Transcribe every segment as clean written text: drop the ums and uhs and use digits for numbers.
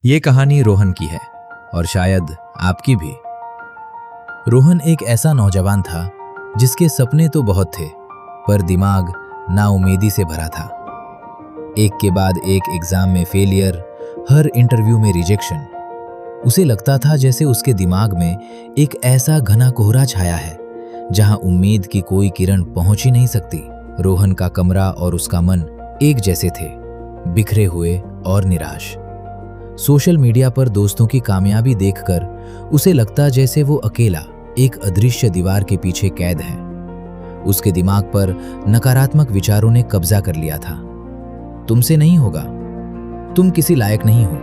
ये कहानी रोहन की है और शायद आपकी भी। रोहन एक ऐसा नौजवान था जिसके सपने तो बहुत थे, पर दिमाग नाउम्मीदी से भरा था। एक के बाद एक एग्जाम में फेलियर, हर इंटरव्यू में रिजेक्शन। उसे लगता था जैसे उसके दिमाग में एक ऐसा घना कोहरा छाया है जहां उम्मीद की कोई किरण पहुंच ही नहीं सकती। रोहन का कमरा और उसका मन एक जैसे थे, बिखरे हुए और निराश। सोशल मीडिया पर दोस्तों की कामयाबी देखकर उसे लगता जैसे वो अकेला एक अदृश्य दीवार के पीछे कैद है। उसके दिमाग पर नकारात्मक विचारों ने कब्जा कर लिया था। तुमसे नहीं होगा, तुम किसी लायक नहीं हो,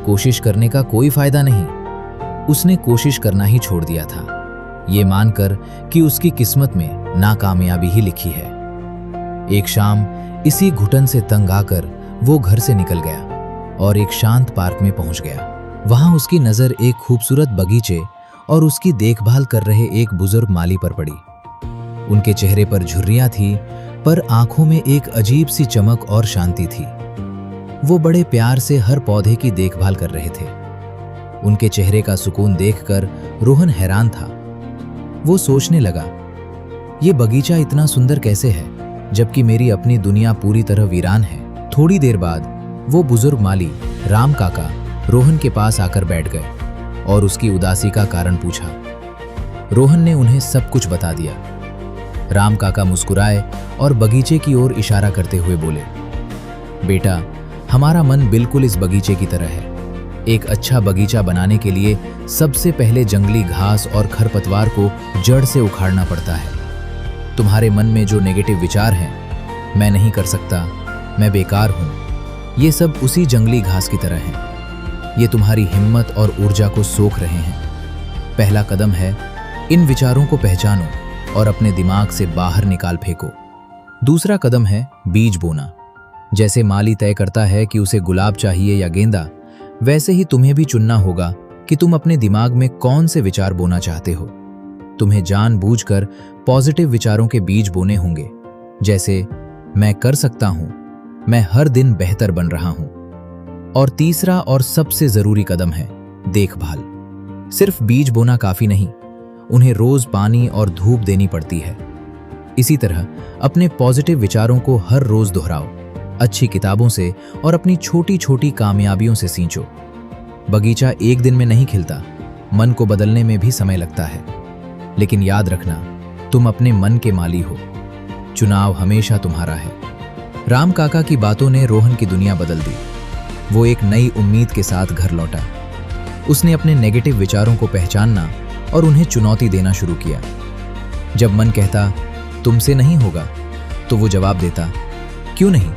कोशिश करने का कोई फायदा नहीं। उसने कोशिश करना ही छोड़ दिया था, ये मानकर कि उसकी किस्मत में नाकामयाबी ही लिखी है। एक शाम इसी घुटन से तंग आकर वो घर से निकल गया और एक शांत पार्क में पहुंच गया। वहां उसकी नजर एक खूबसूरत बगीचे और उसकी देखभाल कर रहे एक बुजुर्ग माली पर पड़ी। उनके चेहरे पर झुर्रियां थी, पर आंखों में एक अजीब सी चमक और शांति थी। वो बड़े प्यार से हर पौधे की देखभाल कर रहे थे। उनके चेहरे का सुकून देखकर रोहन हैरान था। वो सोचने लगा, ये बगीचा इतना सुंदर कैसे है जबकि मेरी अपनी दुनिया पूरी तरह वीरान है। थोड़ी देर बाद वो बुजुर्ग माली राम काका रोहन के पास आकर बैठ गए और उसकी उदासी का कारण पूछा। रोहन ने उन्हें सब कुछ बता दिया। राम काका मुस्कुराए और बगीचे की ओर इशारा करते हुए बोले, बेटा, हमारा मन बिल्कुल इस बगीचे की तरह है। एक अच्छा बगीचा बनाने के लिए सबसे पहले जंगली घास और खरपतवार को जड़ से उखाड़ना पड़ता है। तुम्हारे मन में जो नेगेटिव विचार हैं, मैं नहीं कर सकता, मैं बेकार हूं, ये सब उसी जंगली घास की तरह हैं। ये तुम्हारी हिम्मत और ऊर्जा को सोख रहे हैं। पहला कदम है, इन विचारों को पहचानो और अपने दिमाग से बाहर निकाल फेंको। दूसरा कदम है बीज बोना। जैसे माली तय करता है कि उसे गुलाब चाहिए या गेंदा, वैसे ही तुम्हें भी चुनना होगा कि तुम अपने दिमाग में कौन से विचार बोना चाहते हो। तुम्हें जानबूझकर पॉजिटिव विचारों के बीज बोने होंगे, जैसे मैं कर सकता हूं, मैं हर दिन बेहतर बन रहा हूं। और तीसरा और सबसे जरूरी कदम है देखभाल। सिर्फ बीज बोना काफी नहीं, उन्हें रोज पानी और धूप देनी पड़ती है। इसी तरह अपने पॉजिटिव विचारों को हर रोज दोहराओ, अच्छी किताबों से और अपनी छोटी छोटी कामयाबियों से सींचो। बगीचा एक दिन में नहीं खिलता, मन को बदलने में भी समय लगता है। लेकिन याद रखना, तुम अपने मन के माली हो, चुनाव हमेशा तुम्हारा है। राम काका की बातों ने रोहन की दुनिया बदल दी। वो एक नई उम्मीद के साथ घर लौटा। उसने अपने नेगेटिव विचारों को पहचानना और उन्हें चुनौती देना शुरू किया। जब मन कहता तुमसे नहीं होगा, तो वो जवाब देता, क्यों नहीं,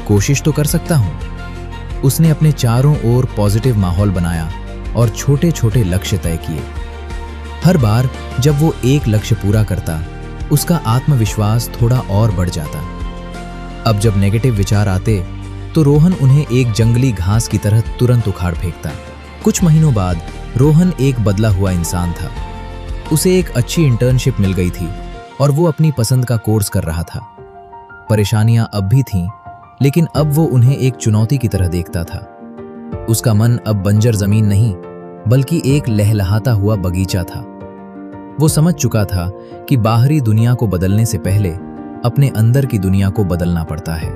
कोशिश तो कर सकता हूं। उसने अपने चारों ओर पॉजिटिव माहौल बनाया और छोटे छोटे लक्ष्य तय किए। हर बार जब वो एक लक्ष्य पूरा करता, उसका आत्मविश्वास थोड़ा और बढ़ जाता। अब जब नेगेटिव विचार आते तो रोहन उन्हें एक जंगली घास की तरह तुरंत उखाड़ फेंकता। कुछ महीनों बाद रोहन एक बदला हुआ इंसान था। उसे एक अच्छी इंटर्नशिप मिल गई थी और वो अपनी पसंद का कोर्स कर रहा था। परेशानियां अब भी थीं, लेकिन अब वो उन्हें एक चुनौती की तरह देखता था। उसका मन अब बंजर जमीन नहीं, बल्कि एक लहलहाता हुआ बगीचा था। वो समझ चुका था कि बाहरी दुनिया को बदलने से पहले अपने अंदर की दुनिया को बदलना पड़ता है।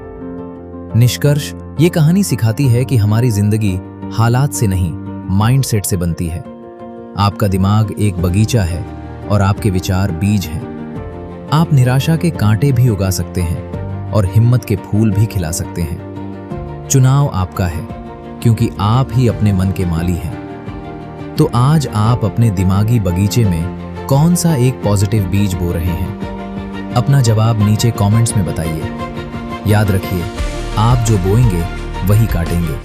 निष्कर्ष, ये कहानी सिखाती है कि हमारी जिंदगी हालात से नहीं, माइंडसेट से बनती है। आपका दिमाग एक बगीचा है और आपके विचार बीज हैं। आप निराशा के कांटे भी उगा सकते हैं और हिम्मत के फूल भी खिला सकते हैं। चुनाव आपका है, क्योंकि आप ही अपने मन के माली हैं। तो आज आप अपने दिमागी बगीचे में कौन सा एक पॉजिटिव बीज बो रहे हैं? अपना जवाब नीचे कमेंट्स में बताइए। याद रखिए, आप जो बोएंगे वही काटेंगे।